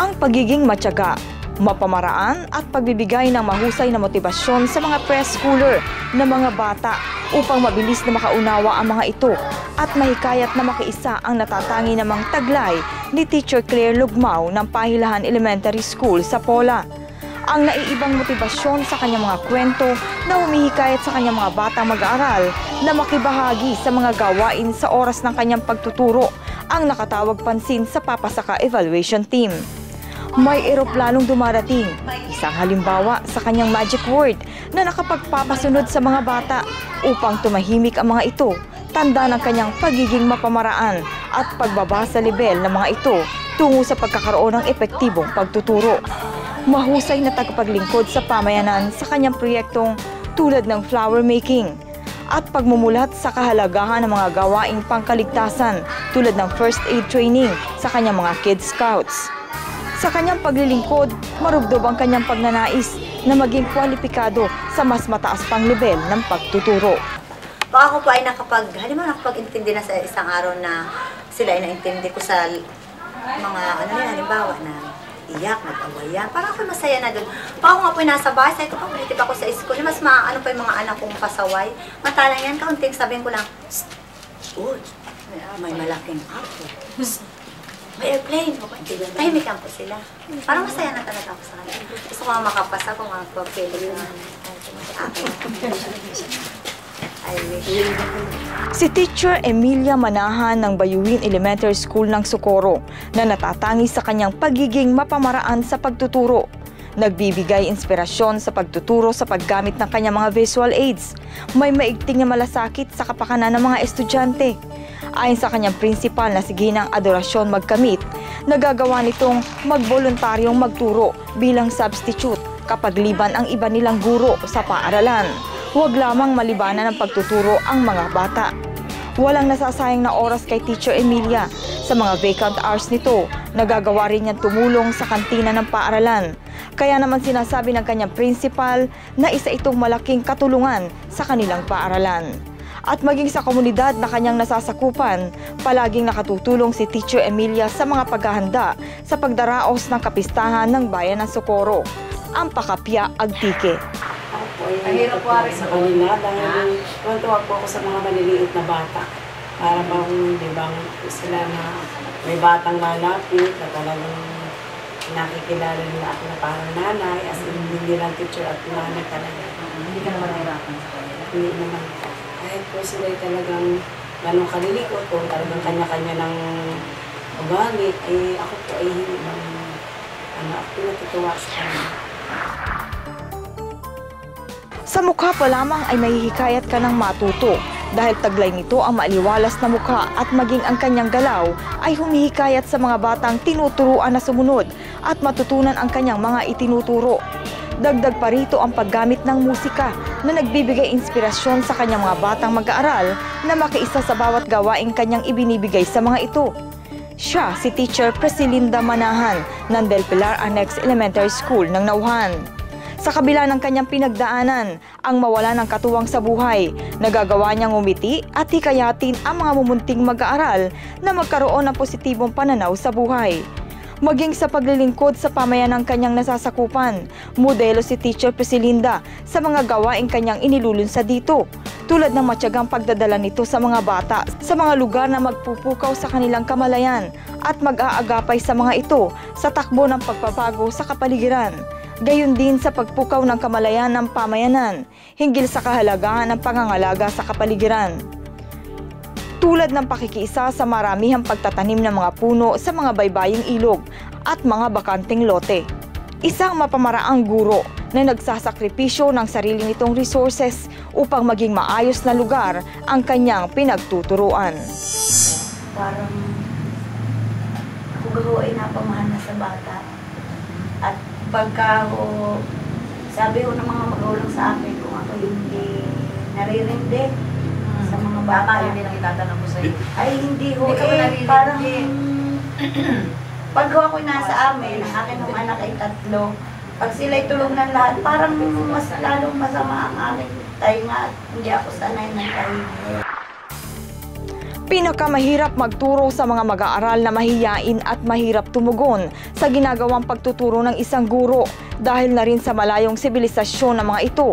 ang pagiging matyaga, mapamaraan at pagbibigay ng mahusay na motibasyon sa mga preschooler na mga bata upang mabilis na makaunawa ang mga ito at mahikayat na makiisa ang natatangi namang taglay ni Teacher Claire Lugmao ng Pahilahan Elementary School sa Pola. Ang naiibang motibasyon sa kanyang mga kwento na humihikayat sa kanyang mga batang mag-aaral na makibahagi sa mga gawain sa oras ng kanyang pagtuturo ang nakatawag pansin sa Papasaka Evaluation Team. May eroplanong dumarating, isang halimbawa sa kanyang magic word na nakapagpapasunod sa mga bata upang tumahimik ang mga ito, tanda ng kanyang pagiging mapamaraan at pagbaba sa level ng mga ito tungo sa pagkakaroon ng epektibong pagtuturo. Mahusay na tagapaglingkod sa pamayanan sa kanyang proyektong tulad ng flower making at pagmumulat sa kahalagahan ng mga gawaing pangkaligtasan tulad ng first aid training sa kanyang mga Kid Scouts. Sa kanyang paglilingkod, marubdob ang kanyang pagnanais na maging kwalipikado sa mas mataas pang level ng pagtuturo. Baka ako po ay nakapag-intindi na sa isang araw na sila ay naintindi ko sa mga halimbawa na iyak, nag-awayan. Parang ako masaya na doon. Baka ako nga po ay nasa bahay, sabi ko, pag-litip ako sa school, mas maano pa yung mga anak kong pasaway. Matalang yan, kaunting sabihin ko lang, uy, may malaking apo. May airplane. Tahimikan po sila. Parang masaya na talaga ako sa kanila. Gusto ko nga makapasa kung nga pag-pili na. Si Teacher Emilia Manahan ng Bayuhin Elementary School ng Socorro na natatangi sa kanyang pagiging mapamaraan sa pagtuturo. Nagbibigay inspirasyon sa pagtuturo sa paggamit ng kanyang mga visual aids. May maigting na malasakit sa kapakanan ng mga estudyante. Ayon sa kanyang principal na si Ginang Adorasyon Magkamit, nagagawa nitong magboluntaryong magturo bilang substitute kapag liban ang iba nilang guro sa paaralan. Huwag lamang malibanan ng pagtuturo ang mga bata. Walang nasasayang na oras kay Teacher Emilia. Sa mga vacant hours nito, nagagawa rin niyang tumulong sa kantina ng paaralan. Kaya naman sinasabi ng kanyang principal na isa itong malaking katulungan sa kanilang paaralan. At maging sa komunidad na kanyang nasasakupan, palaging nakatutulong si Teacher Emilia sa mga paghahanda sa pagdaraos ng kapistahan ng Bayan ng Socorro, ang Pakapya Agtike. Ang hirap po rin sa kanila dahil tuwan-tuwa po ako sa mga maliliit na bata. Para bang, di ba, sila na may batang lalapit na talagang nakikilala nila ako na parang nanay, as in hindi lang teacher at nanay talaga. Hindi ka naman nahirapan sa kanila? Hindi naman. Kahit po sila talagang ganong kalilikot po, talagang kanya-kanya ng ugali, ako po ay hindi ako natutuwa sa kanila. Sa mukha pa lamang ay mahihikayat ka ng matuto dahil taglay nito ang maaliwalas na mukha at maging ang kanyang galaw ay humihikayat sa mga batang tinuturuan na sumunod at matutunan ang kanyang mga itinuturo. Dagdag pa rito ang paggamit ng musika na nagbibigay inspirasyon sa kanyang mga batang mag-aaral na makiisa sa bawat gawaing kanyang ibinibigay sa mga ito. Siya si Teacher Presilinda Manahan ng Del Pilar Annex Elementary School ng Nauhan. Sa kabila ng kanyang pinagdaanan, ang mawala ng katuwang sa buhay, nagagawa niyang umiti at hikayatin ang mga mumunting mag-aaral na magkaroon ng positibong pananaw sa buhay. Maging sa paglilingkod sa pamayanang kanyang nasasakupan, modelo si Teacher Presilinda sa mga gawaing kanyang inilulunsad dito, tulad ng matyagang pagdadala nito sa mga bata sa mga lugar na magpupukaw sa kanilang kamalayan at mag-aagapay sa mga ito sa takbo ng pagbabago sa kapaligiran. Gayon din sa pagpukaw ng kamalayan ng pamayanan, hinggil sa kahalagahan ng pangangalaga sa kapaligiran. Tulad ng pakikiisa sa maramihang pagtatanim ng mga puno sa mga baybaying ilog at mga bakanting lote. Isang mapamaraang guro na nagsasakripisyo ng sarili nitong resources upang maging maayos na lugar ang kanyang pinagtuturuan. Parang ako ay napamahal na sa bata. At pagka sabi ko ng mga magulang sa akin kung ako hindi naririndi sa mga bata. Yun din ang itatanong ko sa iyo. Ay hindi ho Hindi parang pag ako'y nasa amin, ang akin ng anak ay 3. Pag sila'y tulungan lahat, parang mas lalong masama ang aking tainga at hindi ako sanay ng tainga. Pinakamahirap magturo sa mga mag-aaral na mahiyain at mahirap tumugon sa ginagawang pagtuturo ng isang guro dahil na rin sa malayong sibilisasyon ng mga ito.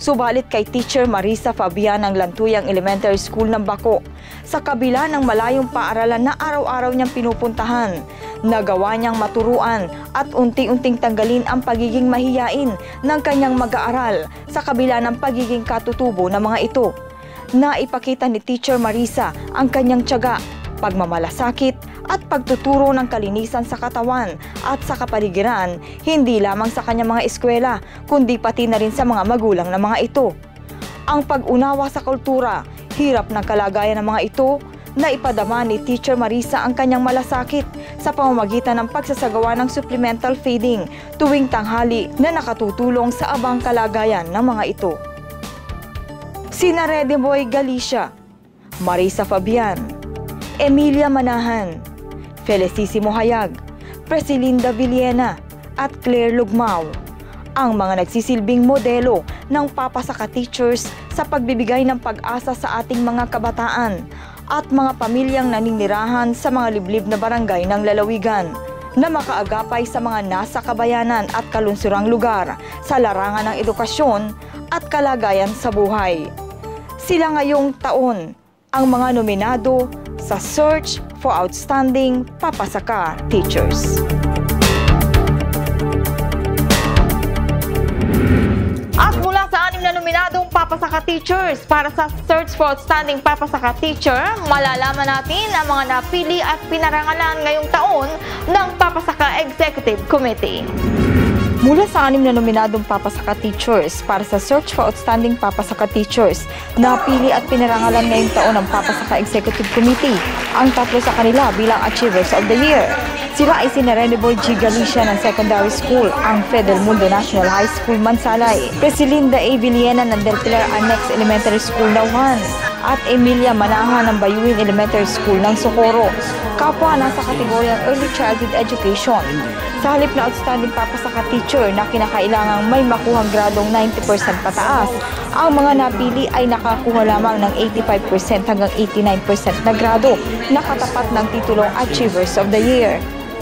Subalit kay Teacher Marisa Fabian ng Lantuyang Elementary School ng Bako, sa kabila ng malayong paaralan na araw-araw niyang pinupuntahan, nagawa niyang maturuan at unti-unting tanggalin ang pagiging mahiyain ng kanyang mag-aaral sa kabila ng pagiging katutubo ng mga ito. Naipakita ni Teacher Marisa ang kanyang tiyaga, pagmamalasakit at pagtuturo ng kalinisan sa katawan at sa kapaligiran, hindi lamang sa kanyang mga eskwela, kundi pati na rin sa mga magulang ng mga ito. Ang pag-unawa sa kultura, hirap ng kalagayan ng mga ito, naipadama ni Teacher Marisa ang kanyang malasakit sa pamamagitan ng pagsasagawa ng supplemental feeding tuwing tanghali na nakatutulong sa abang kalagayan ng mga ito. Sina Redeboy Galicia, Marisa Fabian, Emilia Manahan, Felicissimo Hayag, Presilinda Villena at Claire Lugmao ang mga nagsisilbing modelo ng papasaka teachers sa pagbibigay ng pag-asa sa ating mga kabataan at mga pamilyang naninirahan sa mga liblib na barangay ng lalawigan na makaagapay sa mga nasa kabayanan at kalunsurang lugar sa larangan ng edukasyon at kalagayan sa buhay. Sila ngayong taon ang mga nominado sa Search for Outstanding Papasaka Teachers. At mula sa 6 na nominadong Papasaka Teachers para sa Search for Outstanding Papasaka Teacher, malalaman natin ang mga napili at pinarangalan ngayong taon ng Papasaka Executive Committee. Mula sa 6 na nominadong Papasaka Teachers para sa Search for Outstanding Papasaka Teachers, napili at pinarangalan ngayong taon ng Papasaka Executive Committee ang 3 sa kanila bilang Achievers of the Year. Sila ay sina Redeboy G. Galicia ng Secondary School, ang Fe del Mundo National High School, Mansalay, Presilinda A. Villena ng Del Pilar Annex Elementary School, Nauhan, at Emilia Manahan ng Bayuin Elementary School ng Socorro. Kapwa nasa kategoryang Early Childhood Education. Sa halip na Outstanding Papasaka Teacher na kinakailangang may makuhang gradong 90% pataas, ang mga napili ay nakakuha lamang ng 85% hanggang 89% na grado na katapat ng titulong Achievers of the Year.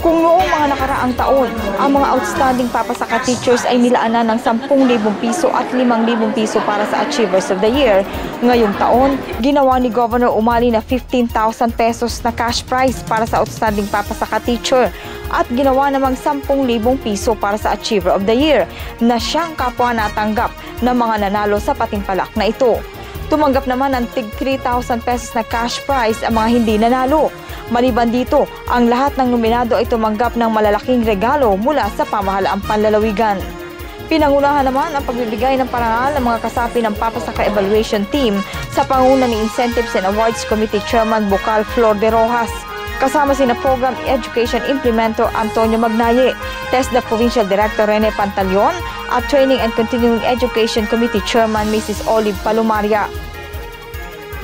Kung noong mga nakaraang taon, ang mga outstanding Papasaka Teachers ay nilaanan ng 10,000 piso at 5,000 piso para sa Achievers of the Year, ngayong taon, ginawa ni Governor Umali na 15,000 pesos na cash prize para sa outstanding Papasaka Teacher at ginawa namang 10,000 piso para sa Achiever of the Year na siyang kapwa natanggap ng mga nanalo sa patimpalak na ito. Tumanggap naman ng tig 3,000 pesos na cash prize ang mga hindi nanalo. Maliban dito, ang lahat ng nominado ay tumanggap ng malalaking regalo mula sa pamahalaang panlalawigan. Pinangunahan naman ang pagbibigay ng parangal ng mga kasapi ng Papasaka Evaluation Team sa panguna ni Incentives and Awards Committee Chairman Bucal Flor de Rojas. Kasama sina Program Education Implementer Antonio Magnaye, TESDA Provincial Director Rene Pantaleon at Training and Continuing Education Committee Chairman Mrs. Olive Palumaria.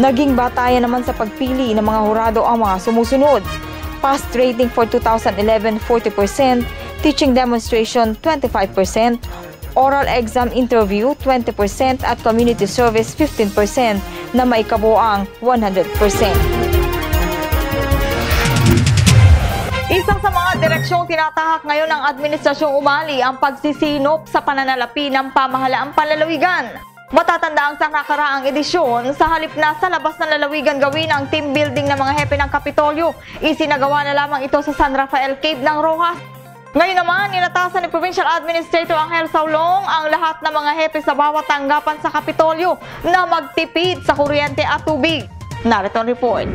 Naging batayan naman sa pagpili ng mga hurado ang mga sumusunod. Past rating for 2011, 40%, teaching demonstration, 25%, oral exam interview, 20% at community service, 15% na may kabuoang 100%. Isa sa mga direksyong tinatahak ngayon ng Administrasyong Umali ang pagsisinop sa pananalapi ng pamahalaang panlalawigan. Matatanda ang sa nakaraang edisyon, sa halip na sa labas ng lalawigan gawin ang team building ng mga hepe ng Kapitolyo, isinagawa na lamang ito sa San Rafael Cave ng Rojas. Ngayon naman, inatasan ni Provincial Administrator Angel Saulong ang lahat ng mga hepe sa bawat tanggapan sa Kapitolyo na magtipid sa kuryente at tubig. Narito ang report.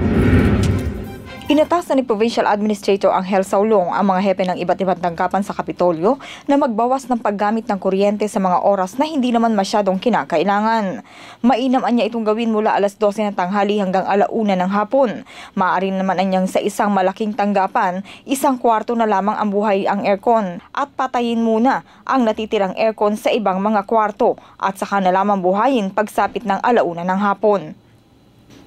Inatasan ni Provincial Administrator Angel Saulong ang mga hepe ng iba't ibang tanggapan sa Kapitolyo na magbawas ng paggamit ng kuryente sa mga oras na hindi naman masyadong kinakailangan. Mainam niya itong gawin mula alas 12 ng tanghali hanggang 1:00 ng hapon. Maaari naman anyang sa isang malaking tanggapan, 1 kwarto na lamang ang buhay ang aircon at patayin muna ang natitirang aircon sa ibang mga kwarto at saka na lamang buhayin pagsapit ng 1:00 ng hapon.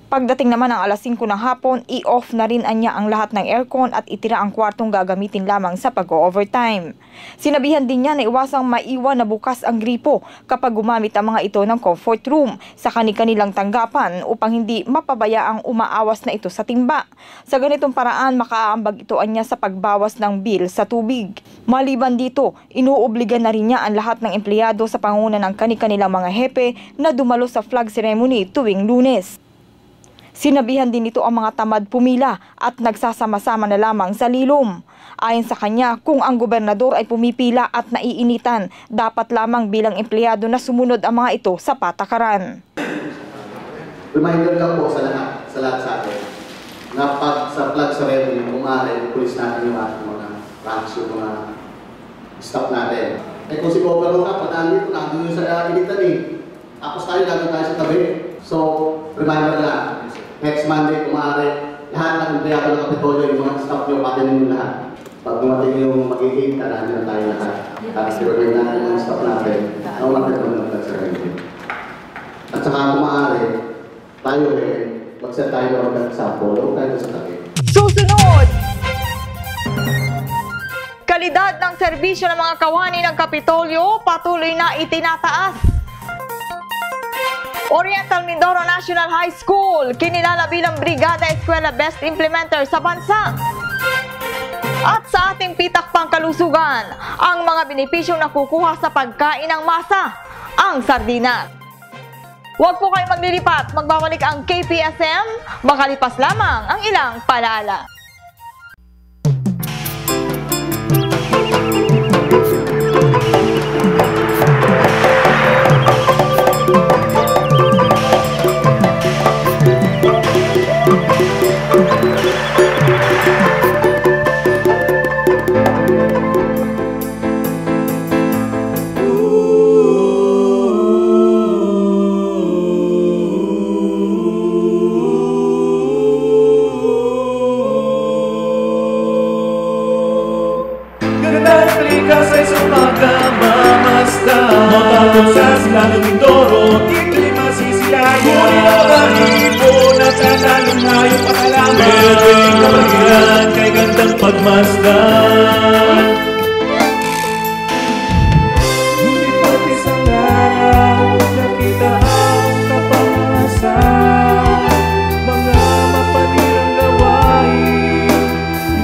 Pagdating naman ng alas 5 ng hapon, i-off na rin anya ang lahat ng aircon at itira ang kwartong gagamitin lamang sa pag-overtime. Sinabihan din niya na iwasang maiwan na bukas ang gripo kapag gumamit ang mga ito ng comfort room sa kani-kanilang tanggapan upang hindi mapabayaang umaawas na ito sa timba. Sa ganitong paraan, makaaambag ito anya sa pagbawas ng bill sa tubig. Maliban dito, inuobligan na rin niya ang lahat ng empleyado sa pangunguna ng kani-kanilang mga hepe na dumalo sa flag ceremony tuwing Lunes. Sinabihan din nito ang mga tamad pumila at nagsasama-sama na lamang sa lilom. Ayon sa kanya, kung ang gobernador ay pumipila at naiinitan, dapat lamang bilang empleyado na sumunod ang mga ito sa patakaran. Reminder lang po sa lahat sa atin, na pag sa flag ceremony, umari, pulis natin yung ating mga ranks, yung mga staff natin. Eh kung si Governor ka, padaan dito, nandun yung sa initan eh. Tapos tayo sa tabi. So, reminder lang. Next Monday, kumare, lahat ng empleyado ng Kapitolyo, yung mga staff nyo, pati ninyo lahat. Pag dumating yung magiging, taraan na tayo lahat. Tapos i-remind natin yung staff natin, na umakit naman ng flag-ceremony. At saka kumare, tayo rin, mag-set tayo ng example, huwag tayo sa tabi. Susunod! Kalidad ng serbisyo ng mga kawani ng Kapitolyo patuloy na itinataas. Oriental Mindoro National High School, kinilala bilang Brigada Eskwela Best Implementer sa bansa. At sa ating pitak pangkalusugan, ang mga benepisyong nakukuha sa pagkain ng masa, ang sardinas. Huwag po kayong maglilipat, magbabalik ang KPSM, makalipas lamang ang ilang paalala. Sa Mindoro, di masisilayan. Ngunit ang kahipon at tatanong na yung pakalaman. Pwedeng kapagyan kay gandang pagmasdan. Ngunit pati sa araw, nakita ang kapangasan. Mga mapanirang gawain,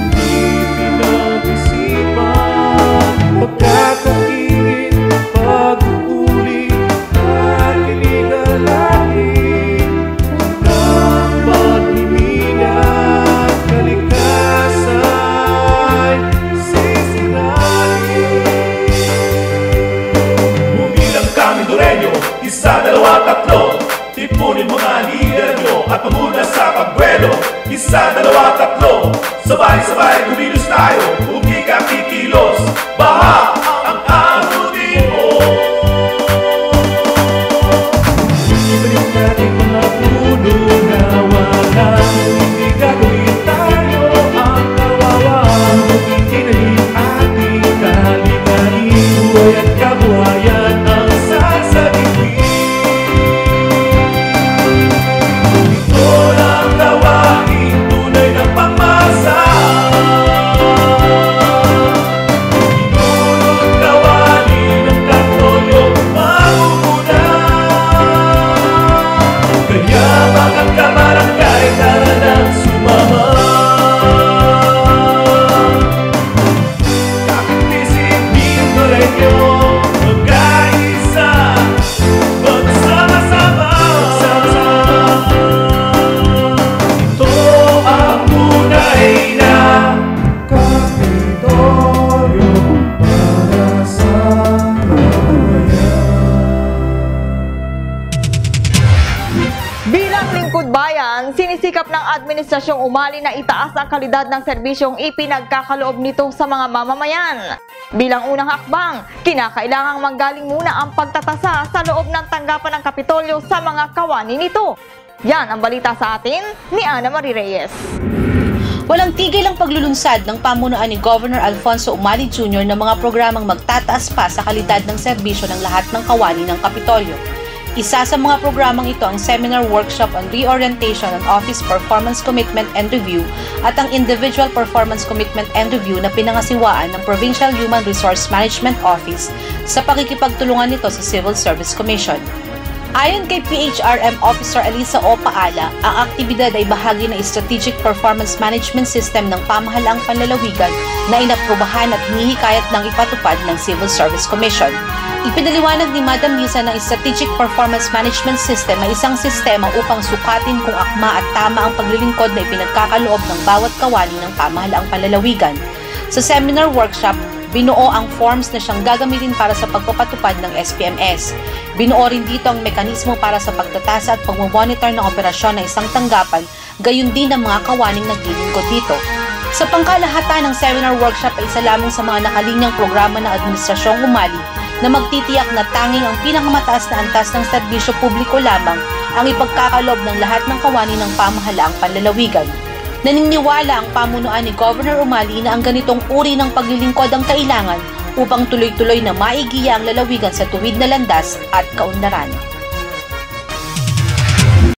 hindi pinag-isipan. Pagkakaingin, pag-uuli at iligalangin hanggang pag-imigan, kalikasan sisirain. Umilang kami Dureño, isa, dalawa, tatlo. Tipunin mga lider nyo at pamuna sa pagbuelo. Isa, dalawa, tatlo. Sabay-sabay kumilos tayo, hindi ka kikilos. Baha ang abutin mo. Ibalik natin mga puno na wala. Hindi gagawin tayo ang kawawa. Itinalim ating kalikain. Buhay at kabuhayan ang sasabihin. Ito lang gawain, tunay na pangmasa. Inulog gawani ng Kapitolyo, mamumuna. Kaya mga kabarangay, tara nang sumama. Kapitisip Mindoreño, magkaisa, magsama-sama. Ito ang tunay na Kapitolyo para sa bayan. Bilang lingkod bayan, sinisikap ng administrasyong umali na itaas ang kalidad ng serbisyong ipinagkakaloob nito sa mga mamamayan. Bilang unang hakbang, kinakailangang manggaling muna ang pagtatasa sa loob ng tanggapan ng Kapitolyo sa mga kawani nito. Yan ang balita sa atin ni Ana Marie Reyes. Walang tigil ang paglulunsad ng pamunuan ni Governor Alfonso Umali Jr. ng mga programang magtataas pa sa kalidad ng serbisyo ng lahat ng kawani ng Kapitolyo. Isa sa mga programang ito ang seminar workshop on reorientation on office performance commitment and review at ang individual performance commitment and review na pinangasiwaan ng Provincial Human Resource Management Office sa pakikipagtulungan nito sa Civil Service Commission. Ayon kay PHRM Officer Elisa O. Paala, ang aktibidad ay bahagi ng Strategic Performance Management System ng Pamahalaang Panlalawigan na inaprubahan at hinihikayat ng ipatupad ng Civil Service Commission. Ipinaliwanag ni Madam Lisa na ang Strategic Performance Management System ay isang sistema upang sukatin kung akma at tama ang paglilingkod na ipinagkakaloob ng bawat kawani ng pamahalaang panlalawigan. Sa seminar workshop, binuo ang forms na siyang gagamitin para sa pagpapatupad ng SPMS. Binuo rin dito ang mekanismo para sa pagtatasa at pagmamonitor ng operasyon ng isang tanggapan, gayon din ang mga kawaning naglilingkod dito. Sa pangkalahatan ng seminar workshop ay isa lamang sa mga nakalinyang programa ng Administrasyong Umali na magtitiyak na tanging ang pinakamataas na antas ng serbisyo publiko lamang ang ipagkakaloob ng lahat ng kawani ng pamahalaang panlalawigan. Naniniwala ang pamunuan ni Governor Umali na ang ganitong uri ng paglilingkod ang kailangan upang tuloy-tuloy na maigiya ang lalawigan sa tuwid na landas at kaunlaran.